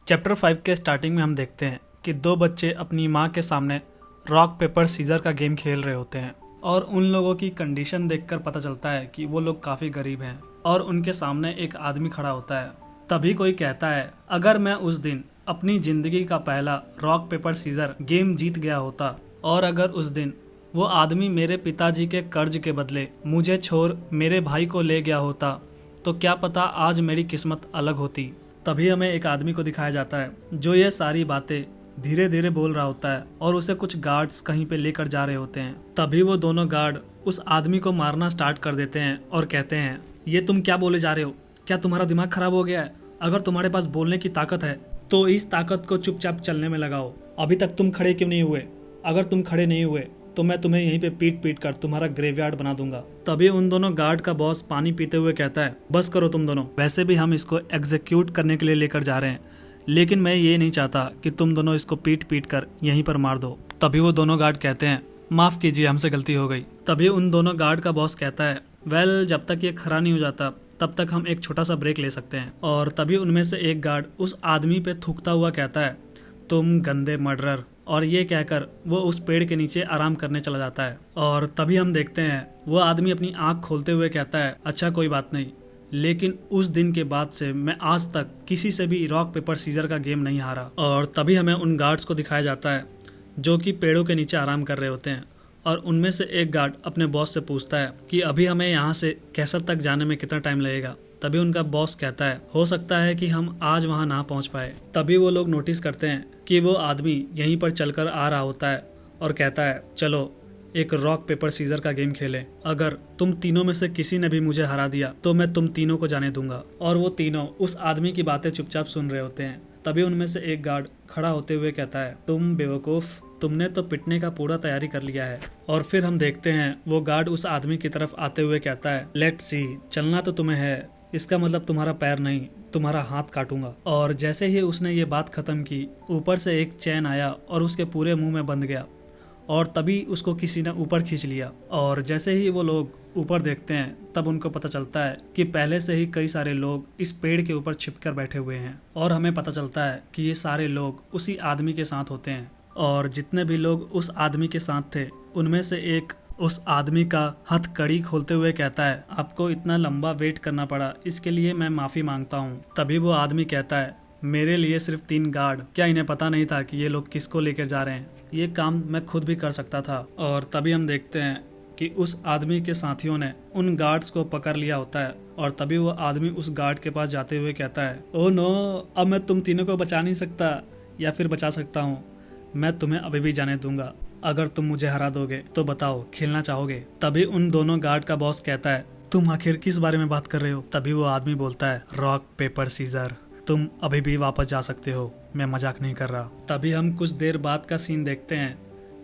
Chapter 5 के starting में हम देखते हैं कि दो बच्चे अपनी माँ के सामने रॉक पेपर सीजर का गेम खेल रहे होते हैं और उन लोगों की कंडीशन देखकर पता चलता है कि वो लोग काफ़ी गरीब हैं और उनके सामने एक आदमी खड़ा होता है। तभी कोई कहता है, अगर मैं उस दिन अपनी ज़िंदगी का पहला रॉक पेपर सीजर गेम जीत गया होता और अगर उस दिन वो आदमी मेरे पिताजी के कर्ज के बदले मुझे छोड़ मेरे भाई को ले गया होता तो क्या पता आज मेरी किस्मत अलग होती। तभी हमें एक आदमी को दिखाया जाता है जो ये सारी बातें धीरे धीरे बोल रहा होता है और उसे कुछ गार्ड्स कहीं पे लेकर जा रहे होते हैं। तभी वो दोनों गार्ड उस आदमी को मारना स्टार्ट कर देते हैं और कहते हैं, ये तुम क्या बोले जा रहे हो? क्या तुम्हारा दिमाग खराब हो गया है? अगर तुम्हारे पास बोलने की ताकत है तो इस ताकत को चुपचाप चलने में लगाओ। अभी तक तुम खड़े क्यों नहीं हुए? अगर तुम खड़े नहीं हुए तो मैं तुम्हें यहीं पे पीट पीट कर तुम्हारा ग्रेवयार्ड बना दूंगा। तभी उन दोनों गार्ड का बॉस पानी पीते हुए कहता है, बस करो तुम दोनों, वैसे भी हम इसको एग्जीक्यूट करने के लिए लेकर जा रहे हैं, लेकिन मैं ये नहीं चाहता कि तुम दोनों इसको पीट पीट कर यहीं पर मार दो। तभी वो दोनों गार्ड कहते हैं, माफ कीजिए, हमसे गलती हो गई। तभी उन दोनों गार्ड का बॉस कहता है, वेल जब तक ये खरा नहीं हो जाता तब तक हम एक छोटा सा ब्रेक ले सकते हैं। और तभी उनमें से एक गार्ड उस आदमी पे थूकता हुआ कहता है, तुम गंदे मर्डरर। और ये कहकर वो उस पेड़ के नीचे आराम करने चला जाता है। और तभी हम देखते हैं वो आदमी अपनी आंख खोलते हुए कहता है, अच्छा कोई बात नहीं, लेकिन उस दिन के बाद से मैं आज तक किसी से भी रॉक पेपर सीजर का गेम नहीं हारा। और तभी हमें उन गार्ड्स को दिखाया जाता है जो कि पेड़ों के नीचे आराम कर रहे होते हैं और उनमें से एक गार्ड अपने बॉस से पूछता है कि अभी हमें यहाँ से कैसर तक जाने में कितना टाइम लगेगा। तभी उनका बॉस कहता है, हो सकता है कि हम आज वहाँ ना पहुँच पाए। तभी वो लोग नोटिस करते हैं कि वो आदमी यहीं पर चलकर आ रहा होता है और कहता है, चलो एक रॉक पेपर सीजर का गेम खेलें। अगर तुम तीनों में से किसी ने भी मुझे हरा दिया तो मैं तुम तीनों को जाने दूंगा। और वो तीनों उस आदमी की बातें चुपचाप सुन रहे होते हैं। तभी उनमें से एक गार्ड खड़ा होते हुए कहता है, तुम बेवकूफ, तुमने तो पिटने का पूरा तैयारी कर लिया है। और फिर हम देखते हैं वो गार्ड उस आदमी की तरफ आते हुए कहता है, लेट्स सी, चलना तो तुम्हें है, इसका मतलब तुम्हारा पैर नहीं, तुम्हारा हाथ काटूंगा। और जैसे ही उसने ये बात खत्म की, ऊपर से एक चैन आया और उसके पूरे मुंह में बंध गया और तभी उसको किसी ने ऊपर खींच लिया। और जैसे ही वो लोग ऊपर देखते हैं तब उनको पता चलता है कि पहले से ही कई सारे लोग इस पेड़ के ऊपर छिपकर बैठे हुए हैं। और हमें पता चलता है कि ये सारे लोग उसी आदमी के साथ होते हैं। और जितने भी लोग उस आदमी के साथ थे उनमें से एक उस आदमी का हथकड़ी खोलते हुए कहता है, आपको इतना लंबा वेट करना पड़ा, इसके लिए मैं माफी मांगता हूँ। तभी वो आदमी कहता है, मेरे लिए सिर्फ 3 गार्ड, क्या इन्हें पता नहीं था कि ये लोग किसको लेकर जा रहे हैं? ये काम मैं खुद भी कर सकता था। और तभी हम देखते हैं कि उस आदमी के साथियों ने उन गार्ड्स को पकड़ लिया होता है। और तभी वो आदमी उस गार्ड के पास जाते हुए कहता है, ओह नो, अब मैं तुम तीनों को बचा नहीं सकता, या फिर बचा सकता हूँ, मैं तुम्हें अभी भी जाने दूंगा। अगर तुम मुझे हरा दोगे तो बताओ, खेलना चाहोगे? तभी उन दोनों गार्ड का बॉस कहता है, तुम आखिर किस बारे में बात कर रहे हो? तभी वो आदमी बोलता है, रॉक पेपर सीजर, तुम अभी भी वापस जा सकते हो, मैं मजाक नहीं कर रहा। तभी हम कुछ देर बाद का सीन देखते हैं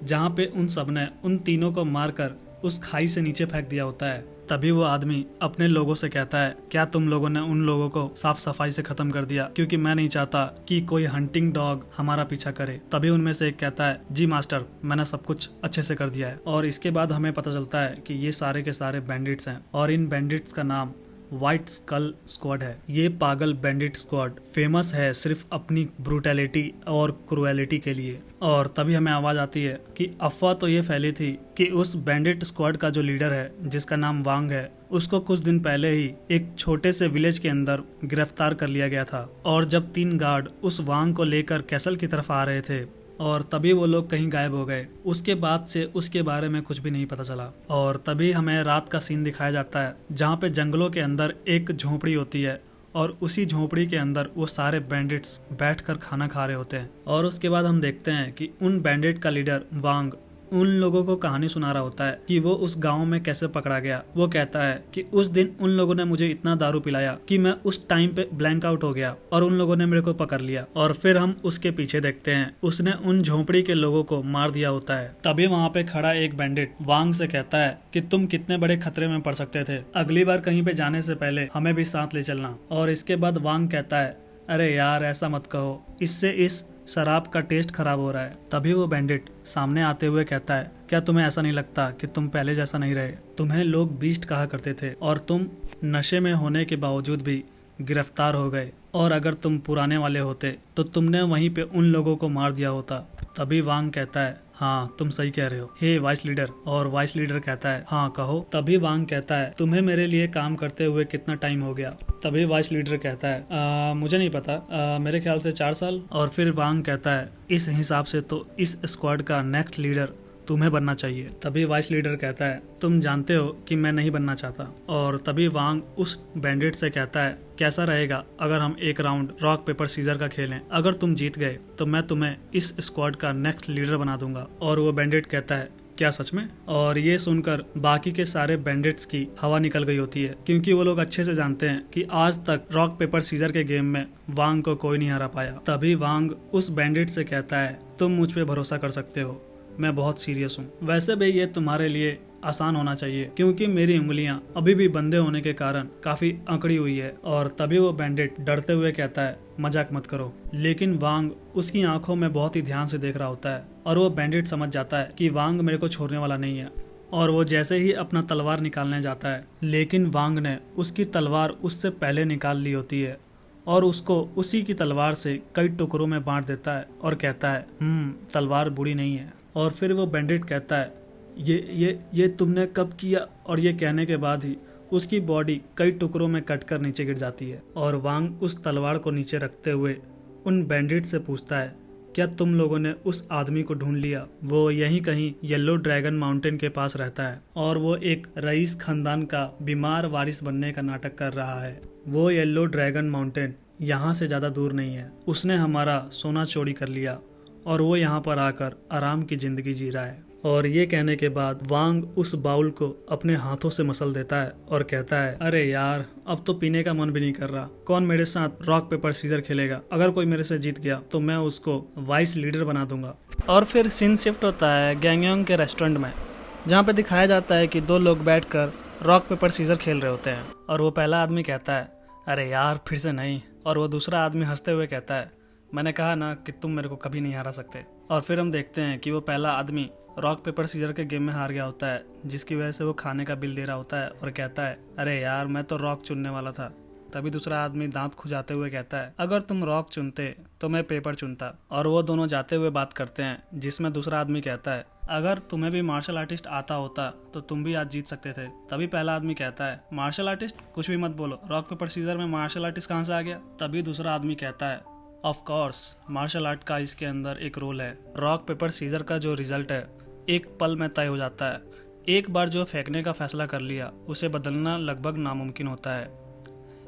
जहाँ पे उन सब ने उन तीनों को मारकर उस खाई से नीचे फेंक दिया होता है। तभी वो आदमी अपने लोगों से कहता है, क्या तुम लोगों ने उन लोगों को साफ सफाई से खत्म कर दिया? क्योंकि मैं नहीं चाहता कि कोई हंटिंग डॉग हमारा पीछा करे। तभी उनमें से एक कहता है, जी मास्टर, मैंने सब कुछ अच्छे से कर दिया है। और इसके बाद हमें पता चलता है कि ये सारे के सारे बैंडिट्स हैं और इन बैंडिट्स का नाम व्हाइट स्कल स्क्वाड है। ये पागल बैंडिट स्क्वाड फेमस है सिर्फ अपनी ब्रूटैलिटी और क्रुएलिटी के लिए। और तभी हमें आवाज आती है कि अफवाह तो ये फैली थी कि उस बैंडिट स्क्वाड का जो लीडर है, जिसका नाम वांग है, उसको कुछ दिन पहले ही एक छोटे से विलेज के अंदर गिरफ्तार कर लिया गया था। और जब 3 गार्ड उस वांग को लेकर कैसल की तरफ आ रहे थे और तभी वो लोग कहीं गायब हो गए। उसके बाद से उसके बारे में कुछ भी नहीं पता चला। और तभी हमें रात का सीन दिखाया जाता है जहाँ पे जंगलों के अंदर एक झोपड़ी होती है और उसी झोपड़ी के अंदर वो सारे बैंडिट्स बैठकर खाना खा रहे होते हैं। और उसके बाद हम देखते हैं कि उन बैंडिट का लीडर वांग उन लोगों को कहानी सुना रहा होता है कि वो उस गांव में कैसे पकड़ा गया। वो कहता है कि उस दिन उन लोगों ने मुझे इतना दारू पिलाया कि मैं उस टाइम पे ब्लैंक आउट हो गया और उन लोगों ने मेरे को पकड़ लिया। और फिर हम उसके पीछे देखते हैं उसने उन झोपड़ी के लोगों को मार दिया होता है। तभी वहाँ पे खड़ा एक बैंडिट वांग से कहता है कि तुम कितने बड़े खतरे में पड़ सकते थे, अगली बार कहीं पे जाने से पहले हमें भी साथ ले चलना। और इसके बाद वांग कहता है, अरे यार ऐसा मत कहो, इससे इस शराब का टेस्ट खराब हो रहा है। तभी वो बैंडिट सामने आते हुए कहता है, क्या तुम्हें ऐसा नहीं लगता कि तुम पहले जैसा नहीं रहे? तुम्हें लोग बीस्ट कहा करते थे और तुम नशे में होने के बावजूद भी गिरफ्तार हो गए, और अगर तुम पुराने वाले होते तो तुमने वहीं पे उन लोगों को मार दिया होता। तभी वांग कहता है, हाँ तुम सही कह रहे हो हे वाइस लीडर। और वाइस लीडर कहता है, हाँ कहो। तभी वांग कहता है, तुम्हें मेरे लिए काम करते हुए कितना टाइम हो गया? तभी वाइस लीडर कहता है, मुझे नहीं पता, मेरे ख्याल से 4 साल। और फिर वांग कहता है, इस हिसाब से तो इस स्क्वाड का नेक्स्ट लीडर तुम्हें बनना चाहिए। तभी वाइस लीडर कहता है, तुम जानते हो कि मैं नहीं बनना चाहता। और तभी वांग उस बैंडिट से कहता है, कैसा रहेगा अगर हम एक राउंड रॉक पेपर सीजर का खेलें? अगर तुम जीत गए तो मैं तुम्हें इस स्क्वाड का नेक्स्ट लीडर बना दूंगा। और वो बैंडिट कहता है, क्या सच में? और ये सुनकर बाकी के सारे बैंडिट्स की हवा निकल गई होती है, क्योंकि वो लोग अच्छे से जानते हैं कि आज तक रॉक पेपर सीजर के गेम में वांग को कोई नहीं हरा पाया। तभी वांग उस बैंडिट से कहता है, तुम मुझ पे भरोसा कर सकते हो, मैं बहुत सीरियस हूँ। वैसे भी ये तुम्हारे लिए आसान होना चाहिए, क्योंकि मेरी उंगलियां अभी भी बंधे होने के कारण काफी अकड़ी हुई है। और तभी वो बैंडिट डरते हुए कहता है, मजाक मत करो। लेकिन वांग उसकी आंखों में बहुत ही ध्यान से देख रहा होता है, और वो बैंडिट समझ जाता है कि वांग मेरे को छोड़ने वाला नहीं है। और वो जैसे ही अपना तलवार निकालने जाता है, लेकिन वांग ने उसकी तलवार उससे पहले निकाल ली होती है, और उसको उसी की तलवार से कई टुकड़ों में बांट देता है और कहता है, तलवार बुरी नहीं है। और फिर वो बैंडिट कहता है, ये तुमने कब किया? और ये कहने के बाद ही उसकी बॉडी कई टुकड़ों में कटकर नीचे गिर जाती है। और वांग उस तलवार को नीचे रखते हुए उन बैंडिट से पूछता है, क्या तुम लोगों ने उस आदमी को ढूंढ लिया? वो यहीं कहीं येलो ड्रैगन माउंटेन के पास रहता है, और वो एक रईस खानदान का बीमार वारिस बनने का नाटक कर रहा है। वो येलो ड्रैगन माउंटेन यहाँ से ज्यादा दूर नहीं है। उसने हमारा सोना चोरी कर लिया, और वो यहाँ पर आकर आराम की जिंदगी जी रहा है। और ये कहने के बाद वांग उस बाउल को अपने हाथों से मसल देता है और कहता है, अरे यार अब तो पीने का मन भी नहीं कर रहा। कौन मेरे साथ रॉक पेपर सीजर खेलेगा? अगर कोई मेरे से जीत गया तो मैं उसको वाइस लीडर बना दूंगा। और फिर सीन शिफ्ट होता है गैंगयोंग के रेस्टोरेंट में, जहाँ पे दिखाया जाता है कि 2 लोग बैठकर रॉक पेपर सीजर खेल रहे होते हैं। और वो पहला आदमी कहता है, अरे यार फिर से नहीं। और वो दूसरा आदमी हंसते हुए कहता है, मैंने कहा ना कि तुम मेरे को कभी नहीं हरा सकते। और फिर हम देखते हैं कि वो पहला आदमी रॉक पेपर सीजर के गेम में हार गया होता है, जिसकी वजह से वो खाने का बिल दे रहा होता है और कहता है, अरे यार मैं तो रॉक चुनने वाला था। तभी दूसरा आदमी दांत खुजाते हुए कहता है, अगर तुम रॉक चुनते तो मैं पेपर चुनता। और वो दोनों जाते हुए बात करते हैं, जिसमें दूसरा आदमी कहता है, अगर तुम्हें भी मार्शल आर्टिस्ट आता होता तो तुम भी आज जीत सकते थे। तभी पहला आदमी कहता है, मार्शल आर्टिस्ट? कुछ भी मत बोलो, रॉक पेपर सीजर में मार्शल आर्टिस्ट कहाँ से आ गया? तभी दूसरा आदमी कहता है, ऑफ कोर्स मार्शल आर्ट का इसके अंदर एक रोल है। रॉक पेपर सीजर का जो रिजल्ट है एक पल में तय हो जाता है। एक बार जो फेंकने का फैसला कर लिया उसे बदलना लगभग नामुमकिन होता है।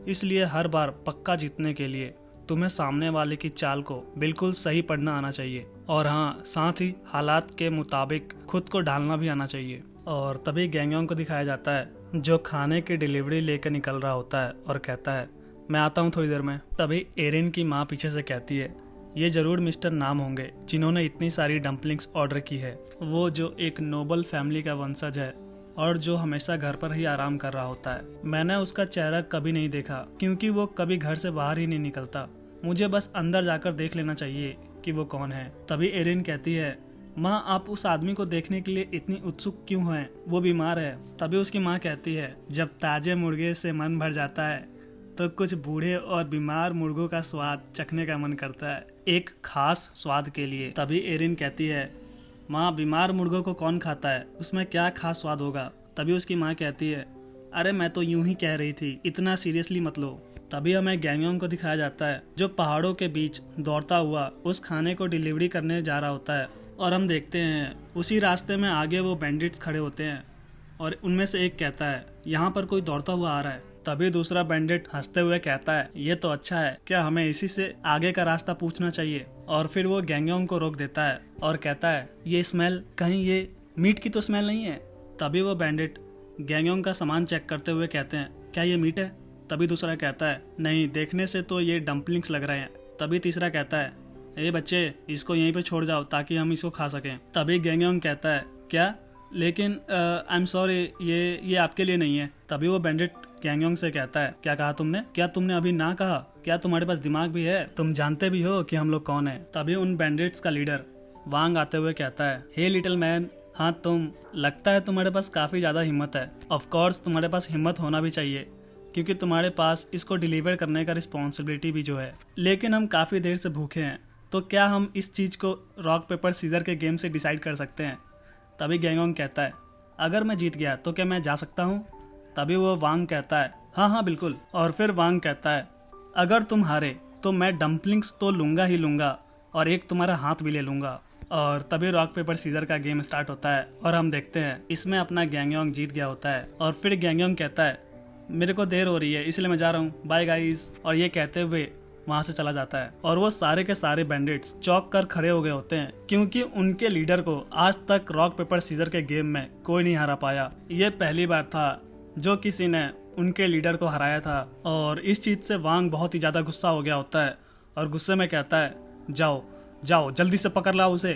इसलिए हर बार पक्का जीतने के लिए तुम्हें सामने वाले की चाल को बिल्कुल सही पढ़ना आना चाहिए, और हाँ साथ ही हालात के मुताबिक खुद को ढालना भी आना चाहिए। और तभी गैंगयोंग को दिखाया जाता है, जो खाने की डिलीवरी लेकर निकल रहा होता है और कहता है, मैं आता हूँ थोड़ी देर में। तभी एरिन की माँ पीछे से कहती है, ये जरूर मिस्टर नाम होंगे जिन्होंने इतनी सारी डम्पलिंग्स ऑर्डर की है। वो जो एक नोबल फैमिली का वंशज है और जो हमेशा घर पर ही आराम कर रहा होता है। मैंने उसका चेहरा कभी नहीं देखा, क्योंकि वो कभी घर से बाहर ही नहीं निकलता। मुझे बस अंदर जाकर देख लेना चाहिए कि वो कौन है। तभी एरिन कहती है, माँ आप उस आदमी को देखने के लिए इतनी उत्सुक क्यों हैं? वो बीमार है। तभी उसकी माँ कहती है, जब ताजे मुर्गे से मन भर जाता है तो कुछ बूढ़े और बीमार मुर्गों का स्वाद चखने का मन करता है, एक खास स्वाद के लिए। तभी एरिन कहती है, माँ बीमार मुर्गों को कौन खाता है? उसमें क्या खास स्वाद होगा? तभी उसकी माँ कहती है, अरे मैं तो यूं ही कह रही थी, इतना सीरियसली मत लो। तभी हमें गैंगयोंग को दिखाया जाता है, जो पहाड़ों के बीच दौड़ता हुआ उस खाने को डिलीवरी करने जा रहा होता है। और हम देखते हैं उसी रास्ते में आगे वो बैंडिट्स खड़े होते हैं, और उनमें से एक कहता है, यहाँ पर कोई दौड़ता हुआ आ रहा है। तभी दूसरा बैंडिट हंसते हुए कहता है, ये तो अच्छा है, क्या हमें इसी से आगे का रास्ता पूछना चाहिए? और फिर वो गैंगयोंग को रोक देता है और कहता है, ये स्मेल, कहीं ये मीट की तो स्मेल नहीं है? तभी वो बैंडिट गैंगयोंग का सामान चेक करते हुए कहते हैं, क्या ये मीट है? तभी दूसरा कहता है, नहीं, देखने से तो ये डम्पलिंग्स लग रहे हैं। तभी तीसरा कहता है, ए बच्चे, इसको यहीं पे छोड़ जाओ ताकि हम इसको खा सकें। तभी गैंगयोंग कहता है, क्या? लेकिन आई एम सॉरी, ये आपके लिए नहीं है। तभी वो बैंडिट गैंगयोंग से कहता है, क्या कहा तुमने? क्या तुमने अभी ना कहा? क्या तुम्हारे पास दिमाग भी है? तुम जानते भी हो कि हम लोग कौन है? तभी उन बैंडिट्स का लीडर वांग आते हुए कहता है, हे लिटिल मैन, हाँ तुम, लगता है तुम्हारे पास काफी ज्यादा हिम्मत है। ऑफ कोर्स तुम्हारे पास हिम्मत होना भी चाहिए। क्योंकि तुम्हारे पास इसको डिलीवर करने का रिस्पॉन्सिबिलिटी भी जो है। लेकिन हम काफ़ी देर से भूखे हैं, तो क्या हम इस चीज़ को रॉक पेपर सीजर के गेम से डिसाइड कर सकते हैं? तभी गैंगोंग कहता है, अगर मैं जीत गया तो क्या मैं जा सकता हूँ? तभी वो वांग कहता है, हाँ हाँ बिल्कुल। और फिर वांग कहता है, अगर तुम हारे तो मैं डम्पलिंग्स तो लूँगा ही लूँगा और एक तुम्हारा हाथ भी ले लूँगा। और तभी रॉक पेपर सीजर का गेम स्टार्ट होता है और हम देखते हैं इसमें अपना गैंगयोंग जीत गया होता है। और फिर गैंगयोंग कहता है, मेरे को देर हो रही है इसलिए मैं जा रहा हूँ, बाय गाइस। और ये कहते हुए वहां से चला जाता है। और वो सारे के सारे बैंडिट्स चौंक कर खड़े हो गए होते हैं, क्योंकि उनके लीडर को आज तक रॉक पेपर सीजर के गेम में कोई नहीं हरा पाया। ये पहली बार था जो किसी ने उनके लीडर को हराया था। और इस चीज से वांग बहुत ही ज्यादा गुस्सा हो गया होता है और गुस्से में कहता है, जाओ जाओ जल्दी से पकड़ लाओ उसे।